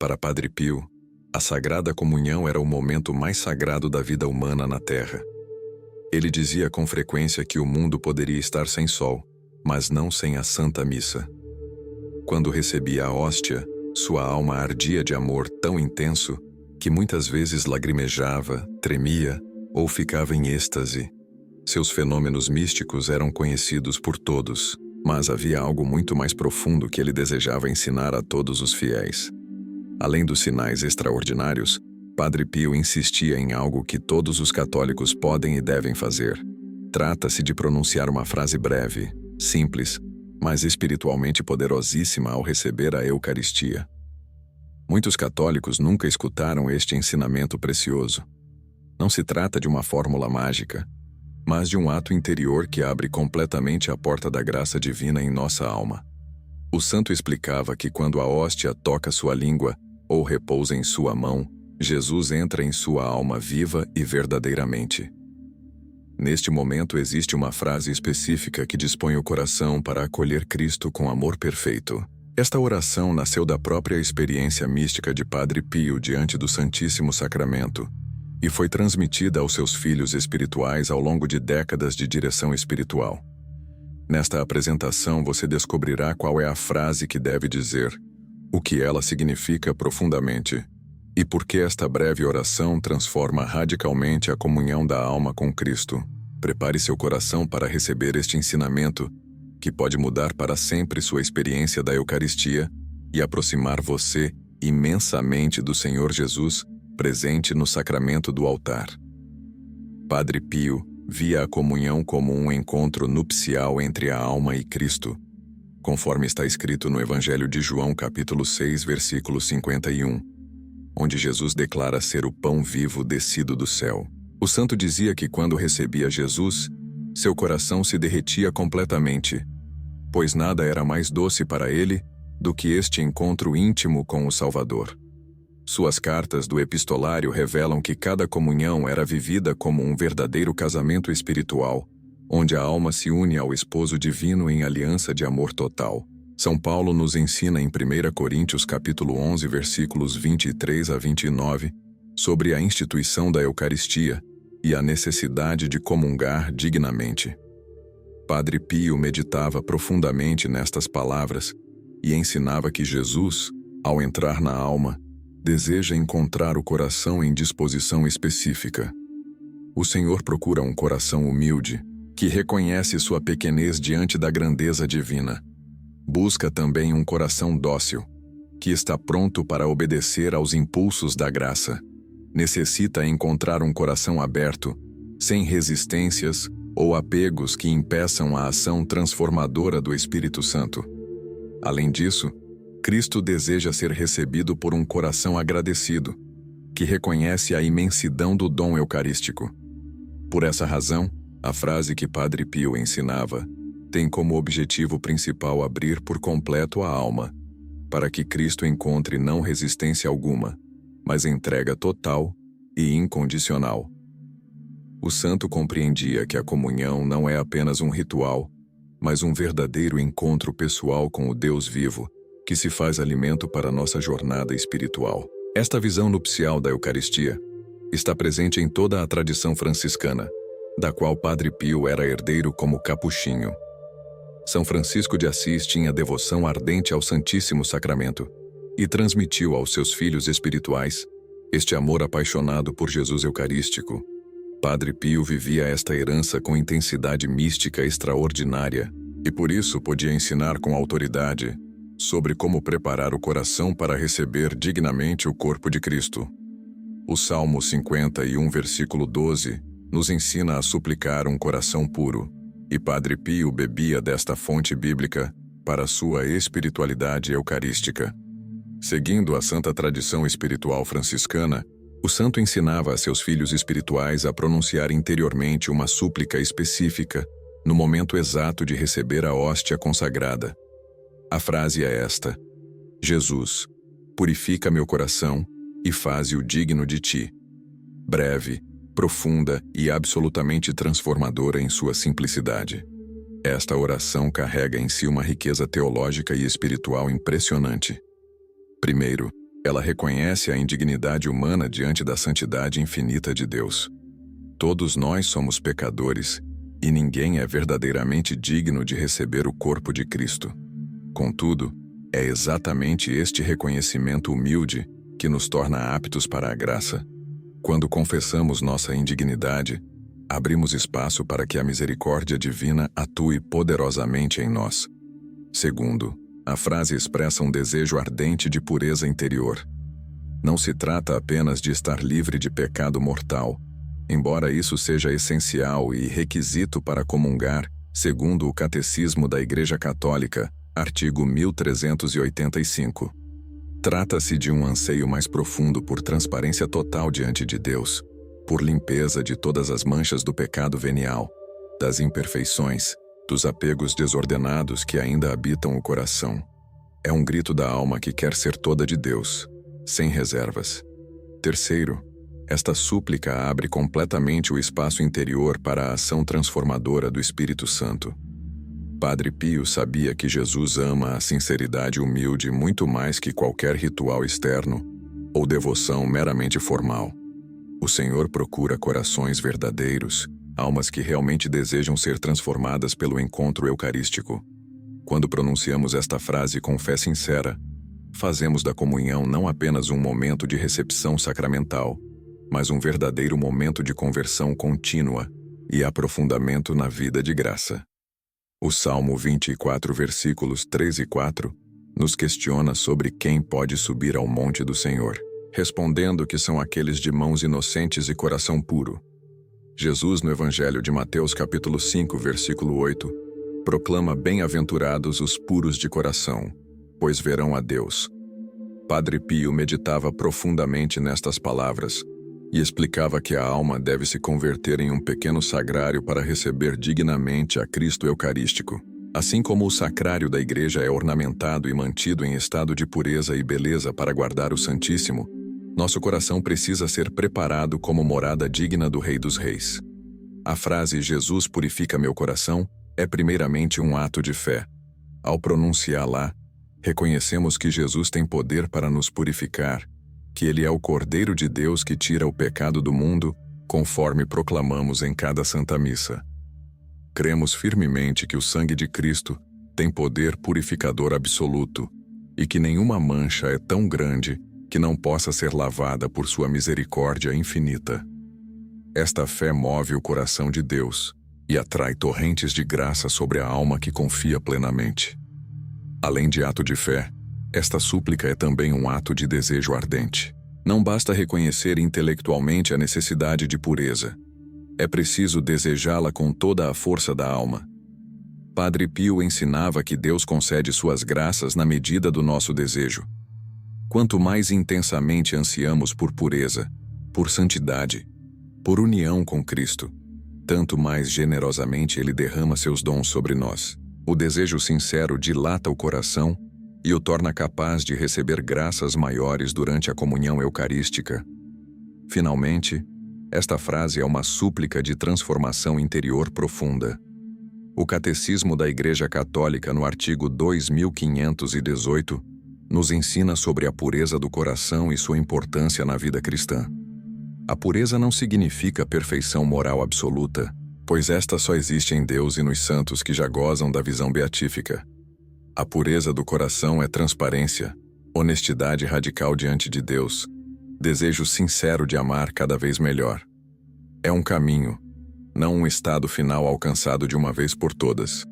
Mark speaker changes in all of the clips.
Speaker 1: Para Padre Pio, a Sagrada Comunhão era o momento mais sagrado da vida humana na Terra. Ele dizia com frequência que o mundo poderia estar sem sol, mas não sem a Santa Missa. Quando recebia a hóstia, sua alma ardia de amor tão intenso que muitas vezes lagrimejava, tremia ou ficava em êxtase. Seus fenômenos místicos eram conhecidos por todos, mas havia algo muito mais profundo que ele desejava ensinar a todos os fiéis. Além dos sinais extraordinários, Padre Pio insistia em algo que todos os católicos podem e devem fazer. Trata-se de pronunciar uma frase breve, simples, mas espiritualmente poderosíssima ao receber a Eucaristia. Muitos católicos nunca escutaram este ensinamento precioso. Não se trata de uma fórmula mágica, mas de um ato interior que abre completamente a porta da graça divina em nossa alma. O santo explicava que quando a hóstia toca sua língua ou repousa em sua mão, Jesus entra em sua alma viva e verdadeiramente. Neste momento existe uma frase específica que dispõe o coração para acolher Cristo com amor perfeito. Esta oração nasceu da própria experiência mística de Padre Pio diante do Santíssimo Sacramento e foi transmitida aos seus filhos espirituais ao longo de décadas de direção espiritual. Nesta apresentação você descobrirá qual é a frase que deve dizer, o que ela significa profundamente, e por que esta breve oração transforma radicalmente a comunhão da alma com Cristo. Prepare seu coração para receber este ensinamento, que pode mudar para sempre sua experiência da Eucaristia e aproximar você imensamente do Senhor Jesus, presente no sacramento do altar. Padre Pio via a comunhão como um encontro nupcial entre a alma e Cristo, conforme está escrito no Evangelho de João, capítulo 6, versículo 51, onde Jesus declara ser o pão vivo descido do céu. O santo dizia que quando recebia Jesus, seu coração se derretia completamente, pois nada era mais doce para ele do que este encontro íntimo com o Salvador. Suas cartas do epistolário revelam que cada comunhão era vivida como um verdadeiro casamento espiritual, onde a alma se une ao esposo divino em aliança de amor total. São Paulo nos ensina em 1 Coríntios capítulo 11, versículos 23 a 29, sobre a instituição da Eucaristia e a necessidade de comungar dignamente. Padre Pio meditava profundamente nestas palavras e ensinava que Jesus, ao entrar na alma, deseja encontrar o coração em disposição específica. O Senhor procura um coração humilde, que reconhece sua pequenez diante da grandeza divina. Busca também um coração dócil, que está pronto para obedecer aos impulsos da graça. Necessita encontrar um coração aberto, sem resistências ou apegos que impeçam a ação transformadora do Espírito Santo. Além disso, Cristo deseja ser recebido por um coração agradecido, que reconhece a imensidão do dom eucarístico. Por essa razão, a frase que Padre Pio ensinava tem como objetivo principal abrir por completo a alma, para que Cristo encontre não resistência alguma, mas entrega total e incondicional. O santo compreendia que a comunhão não é apenas um ritual, mas um verdadeiro encontro pessoal com o Deus vivo, que se faz alimento para nossa jornada espiritual. Esta visão nupcial da Eucaristia está presente em toda a tradição franciscana, da qual Padre Pio era herdeiro como capuchinho. São Francisco de Assis tinha devoção ardente ao Santíssimo Sacramento e transmitiu aos seus filhos espirituais este amor apaixonado por Jesus Eucarístico. Padre Pio vivia esta herança com intensidade mística extraordinária e por isso podia ensinar com autoridade sobre como preparar o coração para receber dignamente o corpo de Cristo. O Salmo 51, versículo 12, nos ensina a suplicar um coração puro, e Padre Pio bebia desta fonte bíblica para sua espiritualidade eucarística. Seguindo a santa tradição espiritual franciscana, o santo ensinava a seus filhos espirituais a pronunciar interiormente uma súplica específica no momento exato de receber a hóstia consagrada. A frase é esta: Jesus, purifica meu coração e faze-o digno de ti. Breve, profunda e absolutamente transformadora em sua simplicidade. Esta oração carrega em si uma riqueza teológica e espiritual impressionante. Primeiro, Ela reconhece a indignidade humana diante da santidade infinita de Deus. Todos nós somos pecadores, e ninguém é verdadeiramente digno de receber o corpo de Cristo. Contudo, é exatamente este reconhecimento humilde que nos torna aptos para a graça. Quando confessamos nossa indignidade, abrimos espaço para que a misericórdia divina atue poderosamente em nós. Segundo, a frase expressa um desejo ardente de pureza interior. Não se trata apenas de estar livre de pecado mortal, embora isso seja essencial e requisito para comungar, segundo o Catecismo da Igreja Católica, artigo 1385. Trata-se de um anseio mais profundo por transparência total diante de Deus, por limpeza de todas as manchas do pecado venial, das imperfeições, dos apegos desordenados que ainda habitam o coração. É um grito da alma que quer ser toda de Deus, sem reservas. Terceiro, esta súplica abre completamente o espaço interior para a ação transformadora do Espírito Santo. Padre Pio sabia que Jesus ama a sinceridade humilde muito mais que qualquer ritual externo ou devoção meramente formal. O Senhor procura corações verdadeiros, almas que realmente desejam ser transformadas pelo encontro eucarístico. Quando pronunciamos esta frase com fé sincera, fazemos da comunhão não apenas um momento de recepção sacramental, mas um verdadeiro momento de conversão contínua e aprofundamento na vida de graça. O Salmo 24, versículos 3 e 4, nos questiona sobre quem pode subir ao monte do Senhor, respondendo que são aqueles de mãos inocentes e coração puro. Jesus, no Evangelho de Mateus capítulo 5, versículo 8, proclama bem-aventurados os puros de coração, pois verão a Deus. Padre Pio meditava profundamente nestas palavras e explicava que a alma deve se converter em um pequeno sagrário para receber dignamente a Cristo Eucarístico. Assim como o sacrário da Igreja é ornamentado e mantido em estado de pureza e beleza para guardar o Santíssimo, nosso coração precisa ser preparado como morada digna do Rei dos Reis. A frase "Jesus purifica meu coração" é primeiramente um ato de fé. Ao pronunciá-la, reconhecemos que Jesus tem poder para nos purificar, que Ele é o Cordeiro de Deus que tira o pecado do mundo, conforme proclamamos em cada Santa Missa. Cremos firmemente que o sangue de Cristo tem poder purificador absoluto e que nenhuma mancha é tão grande que não possa ser lavada por sua misericórdia infinita. Esta fé move o coração de Deus e atrai torrentes de graça sobre a alma que confia plenamente. Além de ato de fé, esta súplica é também um ato de desejo ardente. Não basta reconhecer intelectualmente a necessidade de pureza. É preciso desejá-la com toda a força da alma. Padre Pio ensinava que Deus concede suas graças na medida do nosso desejo. Quanto mais intensamente ansiamos por pureza, por santidade, por união com Cristo, tanto mais generosamente Ele derrama seus dons sobre nós. O desejo sincero dilata o coração e o torna capaz de receber graças maiores durante a comunhão eucarística. Finalmente, esta frase é uma súplica de transformação interior profunda. O Catecismo da Igreja Católica, no artigo 2518, nos ensina sobre a pureza do coração e sua importância na vida cristã. A pureza não significa perfeição moral absoluta, pois esta só existe em Deus e nos santos que já gozam da visão beatífica. A pureza do coração é transparência, honestidade radical diante de Deus, desejo sincero de amar cada vez melhor. É um caminho, não um estado final alcançado de uma vez por todas.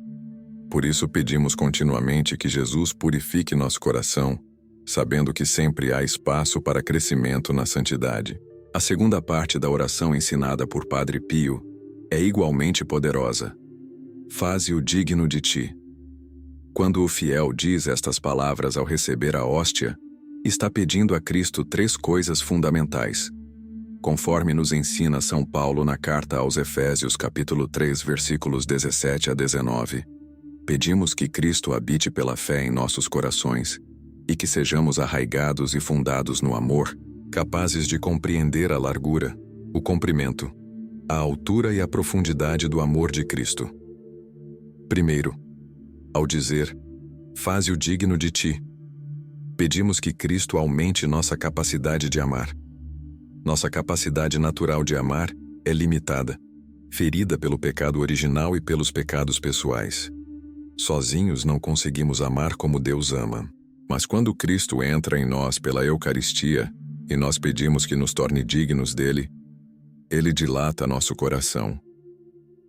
Speaker 1: Por isso pedimos continuamente que Jesus purifique nosso coração, sabendo que sempre há espaço para crescimento na santidade. A segunda parte da oração ensinada por Padre Pio é igualmente poderosa. Faze-o digno de ti. Quando o fiel diz estas palavras ao receber a hóstia, está pedindo a Cristo 3 coisas fundamentais. Conforme nos ensina São Paulo na carta aos Efésios capítulo 3, versículos 17 a 19, pedimos que Cristo habite pela fé em nossos corações e que sejamos arraigados e fundados no amor, capazes de compreender a largura, o comprimento, a altura e a profundidade do amor de Cristo. Primeiro, ao dizer, faze-o digno de ti, Pedimos que Cristo aumente nossa capacidade de amar. Nossa capacidade natural de amar é limitada, ferida pelo pecado original e pelos pecados pessoais. Sozinhos não conseguimos amar como Deus ama. Mas quando Cristo entra em nós pela Eucaristia e nós pedimos que nos torne dignos dele, ele dilata nosso coração.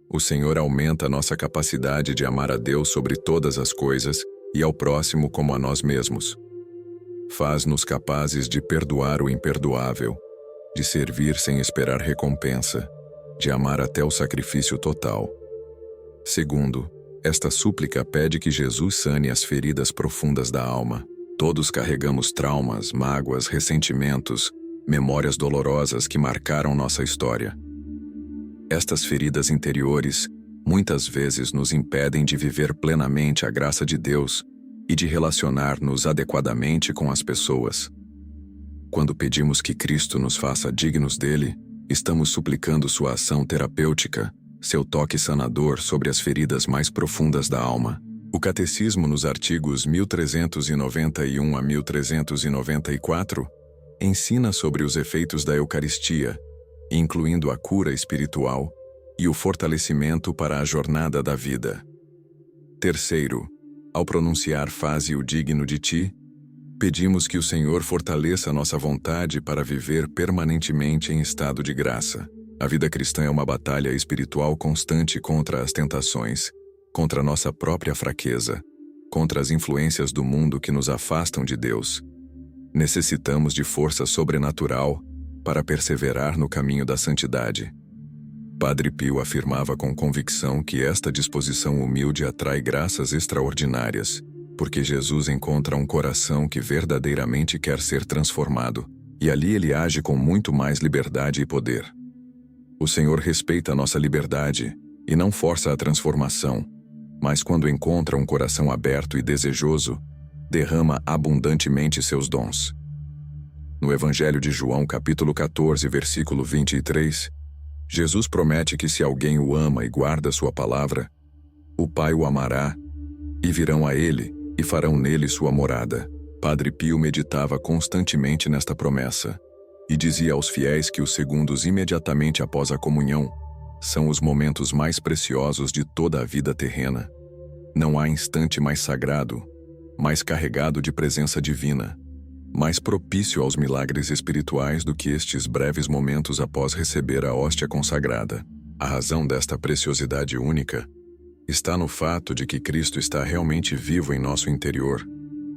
Speaker 1: O Senhor aumenta nossa capacidade de amar a Deus sobre todas as coisas e ao próximo como a nós mesmos. Faz-nos capazes de perdoar o imperdoável, de servir sem esperar recompensa, de amar até o sacrifício total. Segundo, esta súplica pede que Jesus sane as feridas profundas da alma. Todos carregamos traumas, mágoas, ressentimentos, memórias dolorosas que marcaram nossa história. Estas feridas interiores muitas vezes nos impedem de viver plenamente a graça de Deus e de relacionar-nos adequadamente com as pessoas. Quando pedimos que Cristo nos faça dignos dele, estamos suplicando sua ação terapêutica, seu toque sanador sobre as feridas mais profundas da alma. O Catecismo, nos artigos 1391 a 1394, ensina sobre os efeitos da Eucaristia, incluindo a cura espiritual e o fortalecimento para a jornada da vida. Terceiro, ao pronunciar "faze-o digno de ti", pedimos que o Senhor fortaleça nossa vontade para viver permanentemente em estado de graça. A vida cristã é uma batalha espiritual constante contra as tentações, contra nossa própria fraqueza, contra as influências do mundo que nos afastam de Deus. Necessitamos de força sobrenatural para perseverar no caminho da santidade. Padre Pio afirmava com convicção que esta disposição humilde atrai graças extraordinárias, porque Jesus encontra um coração que verdadeiramente quer ser transformado, e ali ele age com muito mais liberdade e poder. O Senhor respeita a nossa liberdade e não força a transformação, mas quando encontra um coração aberto e desejoso, derrama abundantemente seus dons. No Evangelho de João, capítulo 14, versículo 23, Jesus promete que se alguém o ama e guarda sua palavra, o Pai o amará, e virão a ele, e farão nele sua morada. Padre Pio meditava constantemente nesta promessa, e dizia aos fiéis que os segundos imediatamente após a comunhão são os momentos mais preciosos de toda a vida terrena. Não há instante mais sagrado, mais carregado de presença divina, mais propício aos milagres espirituais do que estes breves momentos após receber a hóstia consagrada. A razão desta preciosidade única está no fato de que Cristo está realmente vivo em nosso interior,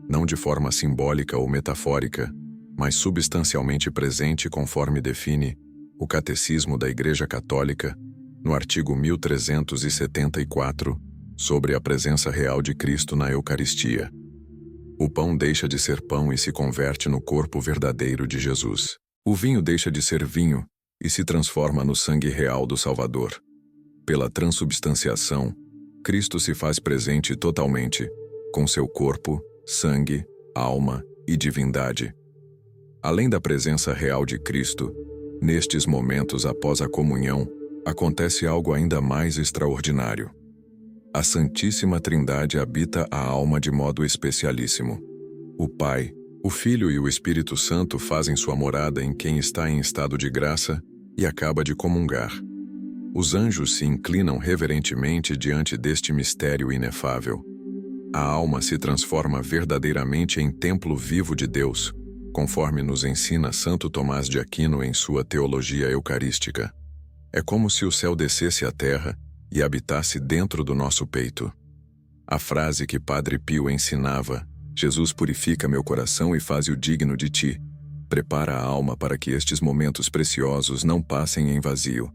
Speaker 1: não de forma simbólica ou metafórica, mas substancialmente presente conforme define o Catecismo da Igreja Católica, no artigo 1374, sobre a presença real de Cristo na Eucaristia. O pão deixa de ser pão e se converte no corpo verdadeiro de Jesus. O vinho deixa de ser vinho e se transforma no sangue real do Salvador. Pela transubstanciação, Cristo se faz presente totalmente, com seu corpo, sangue, alma e divindade. Além da presença real de Cristo, nestes momentos após a comunhão, acontece algo ainda mais extraordinário. A Santíssima Trindade habita a alma de modo especialíssimo. O Pai, o Filho e o Espírito Santo fazem sua morada em quem está em estado de graça e acaba de comungar. Os anjos se inclinam reverentemente diante deste mistério inefável. A alma se transforma verdadeiramente em templo vivo de Deus, conforme nos ensina Santo Tomás de Aquino em sua Teologia Eucarística. É como se o céu descesse à terra e habitasse dentro do nosso peito. A frase que Padre Pio ensinava, "Jesus purifica meu coração e faz-o digno de ti", prepara a alma para que estes momentos preciosos não passem em vazio.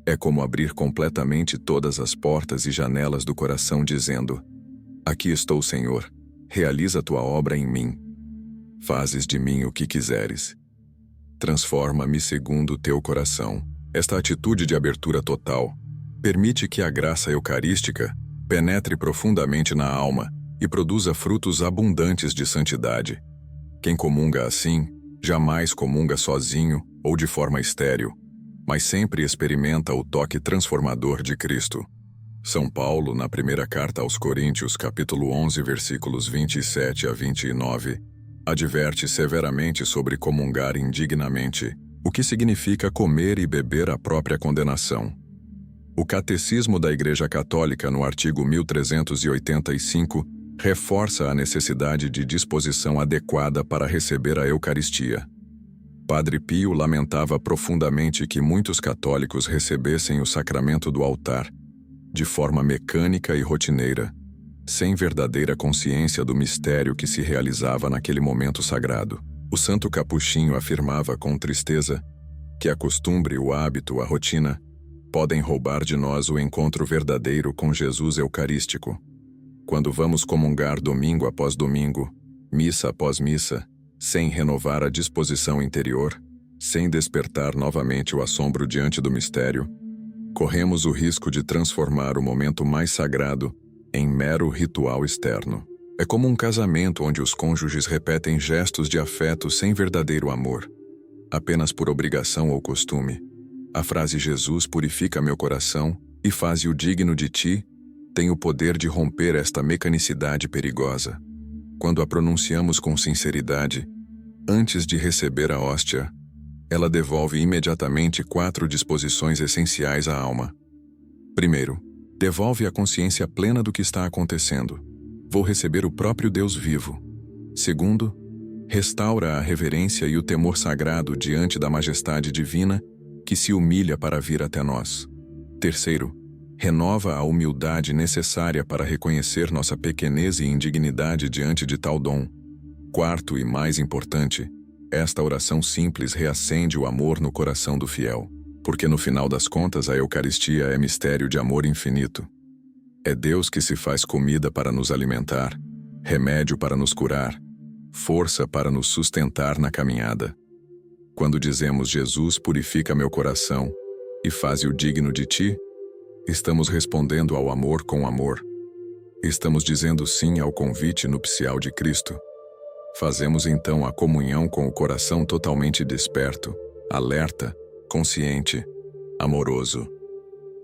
Speaker 1: É como abrir completamente todas as portas e janelas do coração dizendo: "Aqui estou, Senhor, realiza tua obra em mim. Fazes de mim o que quiseres. Transforma-me segundo o teu coração." Esta atitude de abertura total permite que a graça eucarística penetre profundamente na alma e produza frutos abundantes de santidade. Quem comunga assim, jamais comunga sozinho ou de forma estéril, mas sempre experimenta o toque transformador de Cristo. São Paulo, na primeira carta aos Coríntios, capítulo 11, versículos 27 a 29, Adverte severamente sobre comungar indignamente, o que significa comer e beber a própria condenação. O Catecismo da Igreja Católica, no artigo 1385, reforça a necessidade de disposição adequada para receber a Eucaristia. Padre Pio lamentava profundamente que muitos católicos recebessem o sacramento do altar, de forma mecânica e rotineira, sem verdadeira consciência do mistério que se realizava naquele momento sagrado. O santo capuchinho afirmava com tristeza que a costumbre, o hábito, a rotina, podem roubar de nós o encontro verdadeiro com Jesus Eucarístico. Quando vamos comungar domingo após domingo, missa após missa, sem renovar a disposição interior, sem despertar novamente o assombro diante do mistério, corremos o risco de transformar o momento mais sagrado em mero ritual externo. É como um casamento onde os cônjuges repetem gestos de afeto sem verdadeiro amor, apenas por obrigação ou costume. A frase "Jesus purifica meu coração e faz-o digno de ti" tem o poder de romper esta mecanicidade perigosa. Quando a pronunciamos com sinceridade, antes de receber a hóstia, ela devolve imediatamente 4 disposições essenciais à alma. Primeiro, devolve a consciência plena do que está acontecendo. Vou receber o próprio Deus vivo. Segundo, restaura a reverência e o temor sagrado diante da majestade divina que se humilha para vir até nós. Terceiro, renova a humildade necessária para reconhecer nossa pequenez e indignidade diante de tal dom. Quarto e mais importante, esta oração simples reacende o amor no coração do fiel, porque no final das contas a Eucaristia é mistério de amor infinito. É Deus que se faz comida para nos alimentar, remédio para nos curar, força para nos sustentar na caminhada. Quando dizemos "Jesus purifica meu coração e faz-o digno de ti", estamos respondendo ao amor com amor. Estamos dizendo sim ao convite nupcial de Cristo. Fazemos então a comunhão com o coração totalmente desperto, alerta, consciente, amoroso.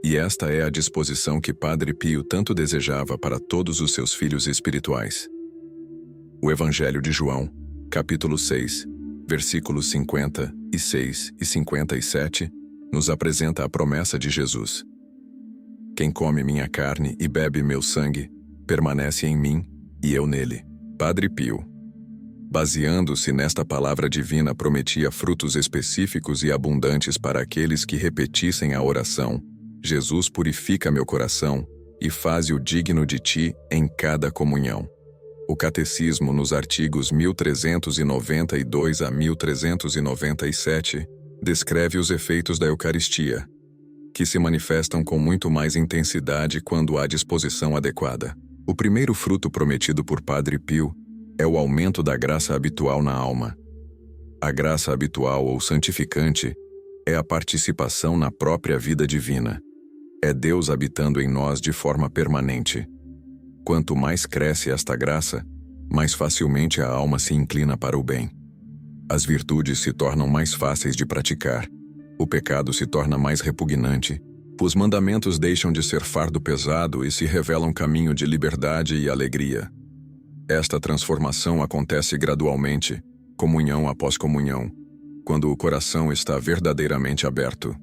Speaker 1: E esta é a disposição que Padre Pio tanto desejava para todos os seus filhos espirituais. O Evangelho de João, capítulo 6, versículos 56 e 57, nos apresenta a promessa de Jesus. Quem come minha carne e bebe meu sangue, permanece em mim e eu nele. Padre Pio, baseando-se nesta palavra divina, prometia frutos específicos e abundantes para aqueles que repetissem a oração: Jesus purifica meu coração e faz-o digno de ti em cada comunhão. O Catecismo, nos artigos 1392 a 1397, descreve os efeitos da Eucaristia, que se manifestam com muito mais intensidade quando há disposição adequada. O primeiro fruto prometido por Padre Pio é o aumento da graça habitual na alma. A graça habitual ou santificante é a participação na própria vida divina. É Deus habitando em nós de forma permanente. Quanto mais cresce esta graça, mais facilmente a alma se inclina para o bem. As virtudes se tornam mais fáceis de praticar. O pecado se torna mais repugnante. Os mandamentos deixam de ser fardo pesado e se revelam caminho de liberdade e alegria. Esta transformação acontece gradualmente, comunhão após comunhão, quando o coração está verdadeiramente aberto.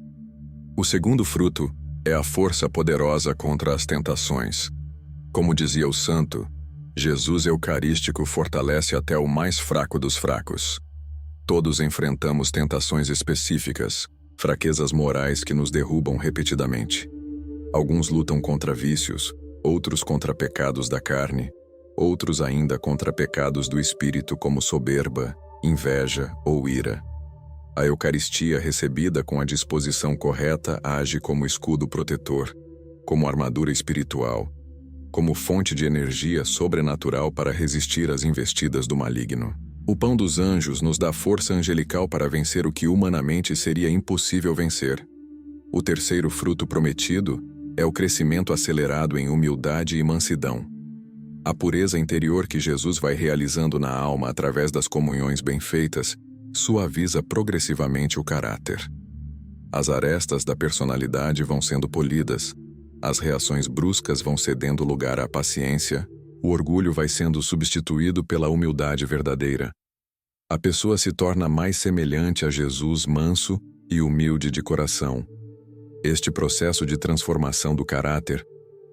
Speaker 1: O segundo fruto é a força poderosa contra as tentações. Como dizia o santo, Jesus Eucarístico fortalece até o mais fraco dos fracos. Todos enfrentamos tentações específicas, fraquezas morais que nos derrubam repetidamente. Alguns lutam contra vícios, outros contra pecados da carne, outros ainda contra pecados do espírito como soberba, inveja ou ira. A Eucaristia recebida com a disposição correta age como escudo protetor, como armadura espiritual, como fonte de energia sobrenatural para resistir às investidas do maligno. O pão dos anjos nos dá força angelical para vencer o que humanamente seria impossível vencer. O terceiro fruto prometido é o crescimento acelerado em humildade e mansidão. A pureza interior que Jesus vai realizando na alma através das comunhões bem feitas suaviza progressivamente o caráter. As arestas da personalidade vão sendo polidas, as reações bruscas vão cedendo lugar à paciência, o orgulho vai sendo substituído pela humildade verdadeira, A pessoa se torna mais semelhante a Jesus manso e humilde de coração. Este processo de transformação do caráter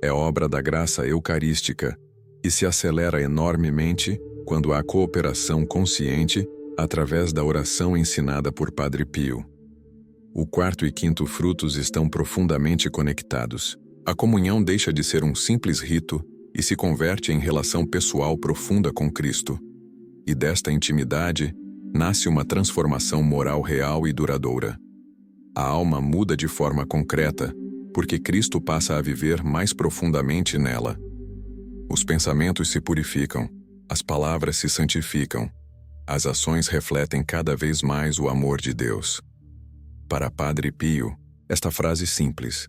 Speaker 1: é obra da graça eucarística e se acelera enormemente quando há cooperação consciente através da oração ensinada por Padre Pio. O quarto e quinto frutos estão profundamente conectados. A comunhão deixa de ser um simples rito e se converte em relação pessoal profunda com Cristo. E desta intimidade nasce uma transformação moral real e duradoura. A alma muda de forma concreta, porque Cristo passa a viver mais profundamente nela. Os pensamentos se purificam, as palavras se santificam, as ações refletem cada vez mais o amor de Deus. Para Padre Pio, esta frase simples: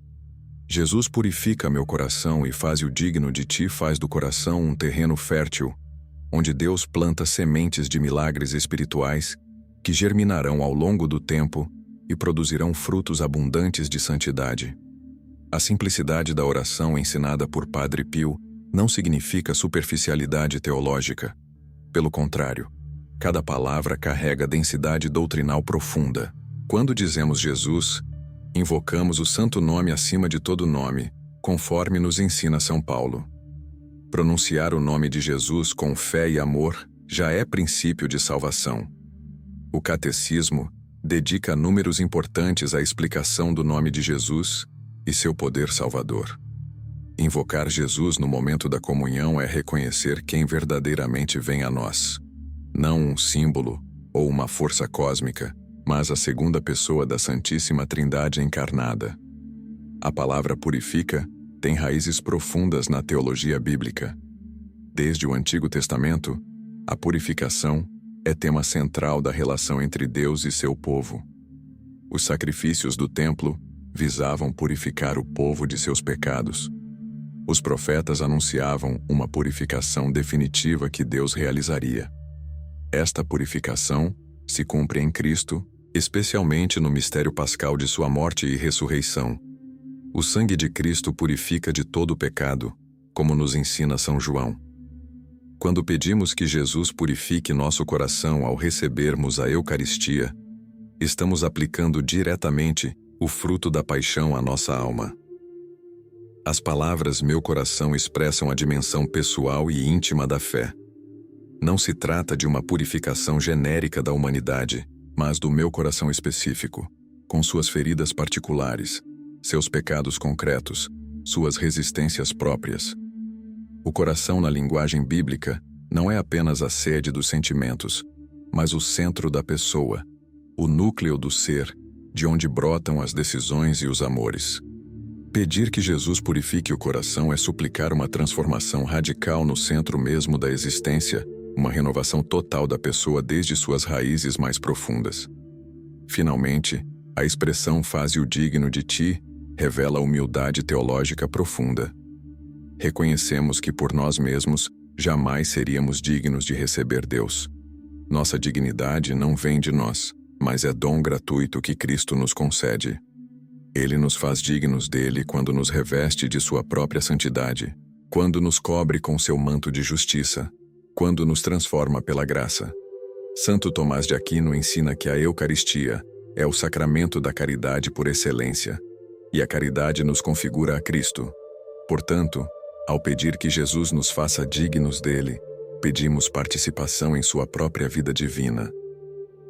Speaker 1: Jesus purifica meu coração e faz-o digno de ti, faz do coração um terreno fértil, onde Deus planta sementes de milagres espirituais que germinarão ao longo do tempo e produzirão frutos abundantes de santidade. A simplicidade da oração ensinada por Padre Pio não significa superficialidade teológica. Pelo contrário, cada palavra carrega densidade doutrinal profunda. Quando dizemos Jesus, invocamos o santo nome acima de todo nome, conforme nos ensina São Paulo. Pronunciar o nome de Jesus com fé e amor já é princípio de salvação. O Catecismo dedica números importantes à explicação do nome de Jesus e seu poder salvador. Invocar Jesus no momento da comunhão é reconhecer quem verdadeiramente vem a nós. Não um símbolo ou uma força cósmica, mas a segunda pessoa da Santíssima Trindade encarnada. A palavra purifica tem raízes profundas na teologia bíblica. Desde o Antigo Testamento, a purificação é tema central da relação entre Deus e seu povo. Os sacrifícios do templo visavam purificar o povo de seus pecados. Os profetas anunciavam uma purificação definitiva que Deus realizaria. Esta purificação se cumpre em Cristo, especialmente no mistério pascal de sua morte e ressurreição. O sangue de Cristo purifica de todo o pecado, como nos ensina São João. Quando pedimos que Jesus purifique nosso coração ao recebermos a Eucaristia, estamos aplicando diretamente o fruto da paixão à nossa alma. As palavras meu coração expressam a dimensão pessoal e íntima da fé. Não se trata de uma purificação genérica da humanidade, mas do meu coração específico, com suas feridas particulares, seus pecados concretos, suas resistências próprias. O coração na linguagem bíblica não é apenas a sede dos sentimentos, mas o centro da pessoa, o núcleo do ser, de onde brotam as decisões e os amores. Pedir que Jesus purifique o coração é suplicar uma transformação radical no centro mesmo da existência, uma renovação total da pessoa desde suas raízes mais profundas. Finalmente, a expressão "faze-o digno de ti" revela humildade teológica profunda. Reconhecemos que por nós mesmos jamais seríamos dignos de receber Deus. Nossa dignidade não vem de nós, mas é dom gratuito que Cristo nos concede. Ele nos faz dignos dele quando nos reveste de sua própria santidade, quando nos cobre com seu manto de justiça, quando nos transforma pela graça. Santo Tomás de Aquino ensina que a Eucaristia é o sacramento da caridade por excelência, e a caridade nos configura a Cristo. Portanto, ao pedir que Jesus nos faça dignos dele, pedimos participação em sua própria vida divina.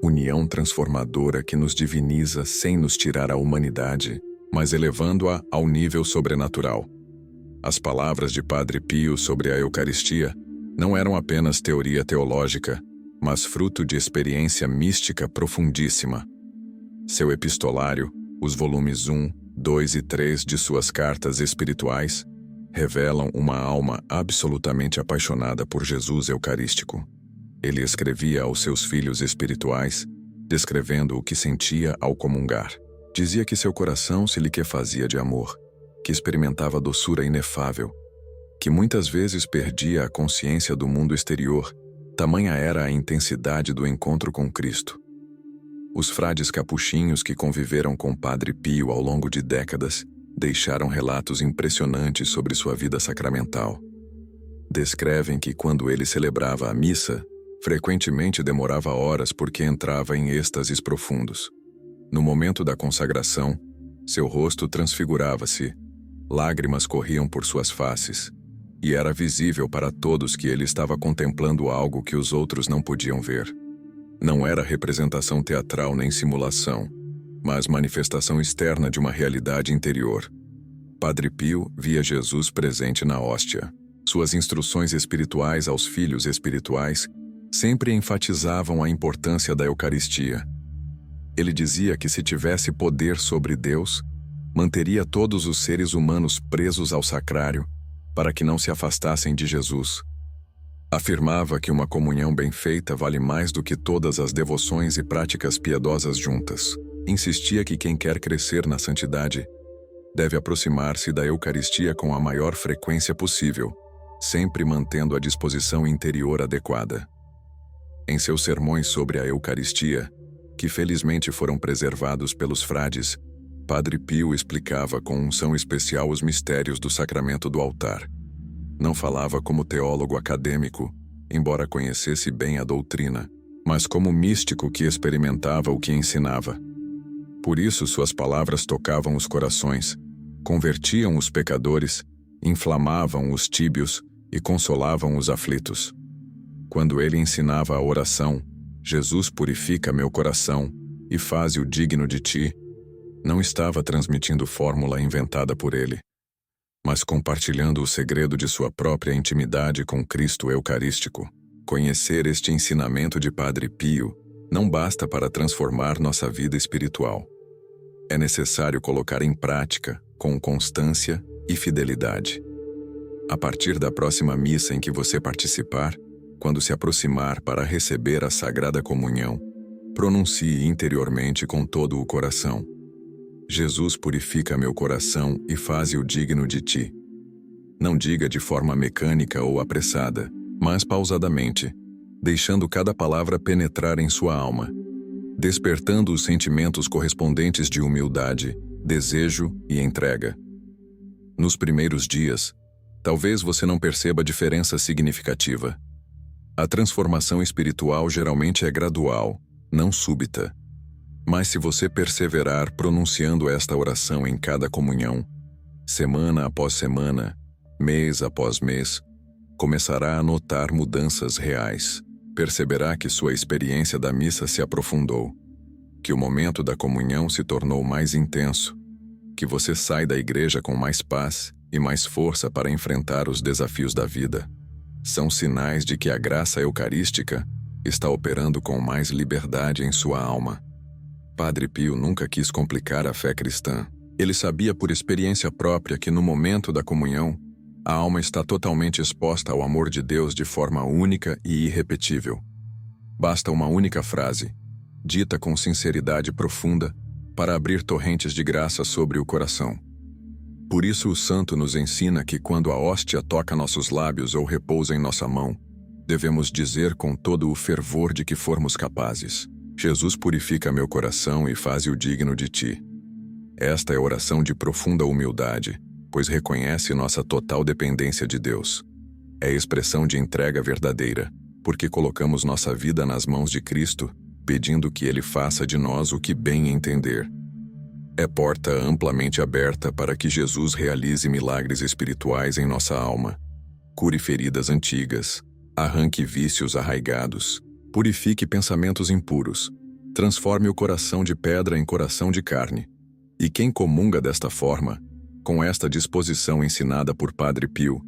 Speaker 1: União transformadora que nos diviniza sem nos tirar a humanidade, mas elevando-a ao nível sobrenatural. As palavras de Padre Pio sobre a Eucaristia não eram apenas teoria teológica, mas fruto de experiência mística profundíssima. Seu epistolário, os volumes 1, 2 e 3 de suas cartas espirituais, revelam uma alma absolutamente apaixonada por Jesus Eucarístico. Ele escrevia aos seus filhos espirituais, descrevendo o que sentia ao comungar. Dizia que seu coração se liquefazia de amor, que experimentava doçura inefável, que muitas vezes perdia a consciência do mundo exterior, tamanha era a intensidade do encontro com Cristo. Os frades capuchinhos que conviveram com Padre Pio ao longo de décadas deixaram relatos impressionantes sobre sua vida sacramental. Descrevem que quando ele celebrava a missa, Frequentemente demorava horas porque entrava em êxtases profundos. No momento da consagração, seu rosto transfigurava-se, lágrimas corriam por suas faces, e era visível para todos que ele estava contemplando algo que os outros não podiam ver. Não era representação teatral nem simulação, mas manifestação externa de uma realidade interior. Padre Pio via Jesus presente na hóstia. Suas instruções espirituais aos filhos espirituais sempre enfatizavam a importância da Eucaristia. Ele dizia que se tivesse poder sobre Deus, manteria todos os seres humanos presos ao sacrário para que não se afastassem de Jesus. Afirmava que uma comunhão bem feita vale mais do que todas as devoções e práticas piedosas juntas. Insistia que quem quer crescer na santidade deve aproximar-se da Eucaristia com a maior frequência possível, sempre mantendo a disposição interior adequada. Em seus sermões sobre a Eucaristia, que felizmente foram preservados pelos frades, Padre Pio explicava com unção especial os mistérios do sacramento do altar. Não falava como teólogo acadêmico, embora conhecesse bem a doutrina, mas como místico que experimentava o que ensinava. Por isso suas palavras tocavam os corações, convertiam os pecadores, inflamavam os tíbios e consolavam os aflitos. Quando ele ensinava a oração, Jesus purifica meu coração e faze-o digno de ti, não estava transmitindo fórmula inventada por ele, mas compartilhando o segredo de sua própria intimidade com Cristo Eucarístico. Conhecer este ensinamento de Padre Pio não basta para transformar nossa vida espiritual. É necessário colocar em prática, com constância e fidelidade. A partir da próxima missa em que você participar, quando se aproximar para receber a Sagrada Comunhão, pronuncie interiormente com todo o coração: Jesus purifica meu coração e faze-o digno de ti. Não diga de forma mecânica ou apressada, mas pausadamente, deixando cada palavra penetrar em sua alma, despertando os sentimentos correspondentes de humildade, desejo e entrega. Nos primeiros dias, talvez você não perceba diferença significativa. A transformação espiritual geralmente é gradual, não súbita. Mas se você perseverar pronunciando esta oração em cada comunhão, semana após semana, mês após mês, começará a notar mudanças reais. Perceberá que sua experiência da missa se aprofundou, que o momento da comunhão se tornou mais intenso, que você sai da igreja com mais paz e mais força para enfrentar os desafios da vida. São sinais de que a graça eucarística está operando com mais liberdade em sua alma. Padre Pio nunca quis complicar a fé cristã. Ele sabia por experiência própria que no momento da comunhão, a alma está totalmente exposta ao amor de Deus de forma única e irrepetível. Basta uma única frase, dita com sinceridade profunda, para abrir torrentes de graça sobre o coração. Por isso o santo nos ensina que quando a hóstia toca nossos lábios ou repousa em nossa mão, devemos dizer com todo o fervor de que formos capazes: Jesus purifica meu coração e faze-o digno de ti. Esta é oração de profunda humildade, pois reconhece nossa total dependência de Deus. É expressão de entrega verdadeira, porque colocamos nossa vida nas mãos de Cristo, pedindo que Ele faça de nós o que bem entender. É porta amplamente aberta para que Jesus realize milagres espirituais em nossa alma, cure feridas antigas, arranque vícios arraigados, purifique pensamentos impuros, transforme o coração de pedra em coração de carne. E quem comunga desta forma, com esta disposição ensinada por Padre Pio,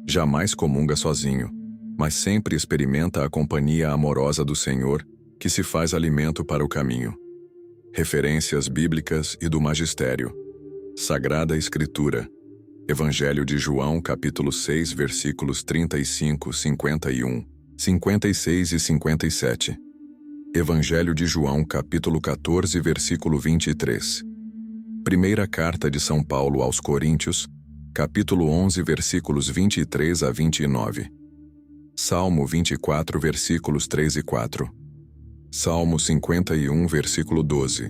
Speaker 1: jamais comunga sozinho, mas sempre experimenta a companhia amorosa do Senhor, que se faz alimento para o caminho. Referências bíblicas e do Magistério. Sagrada Escritura. Evangelho de João, capítulo 6, versículos 35, 51, 56 e 57. Evangelho de João, capítulo 14, versículo 23. Primeira Carta de São Paulo aos Coríntios, capítulo 11, versículos 23 a 29. Salmo 24, versículos 3 e 4. Salmo 51, versículo 12.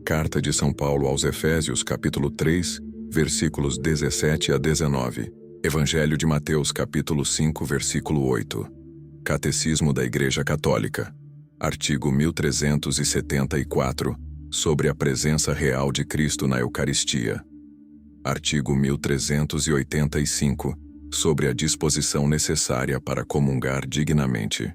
Speaker 1: Carta de São Paulo aos Efésios, capítulo 3, versículos 17 a 19. Evangelho de Mateus, capítulo 5, versículo 8. Catecismo da Igreja Católica. Artigo 1374, sobre a presença real de Cristo na Eucaristia. Artigo 1385, sobre a disposição necessária para comungar dignamente.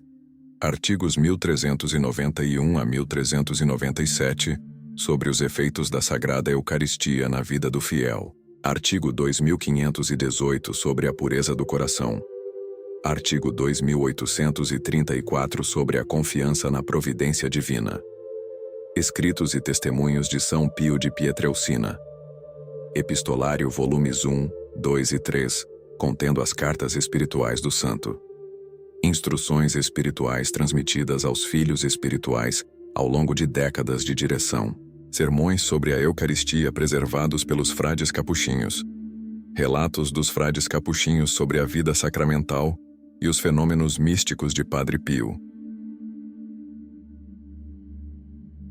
Speaker 1: Artigos 1391 a 1397, sobre os efeitos da Sagrada Eucaristia na vida do fiel. Artigo 2518, sobre a pureza do coração. Artigo 2834, sobre a confiança na providência divina. Escritos e testemunhos de São Pio de Pietrelcina. Epistolário volumes 1, 2 e 3, contendo as cartas espirituais do santo. Instruções espirituais transmitidas aos filhos espirituais ao longo de décadas de direção. Sermões sobre a Eucaristia preservados pelos frades capuchinhos. Relatos dos frades capuchinhos sobre a vida sacramental e os fenômenos místicos de Padre Pio.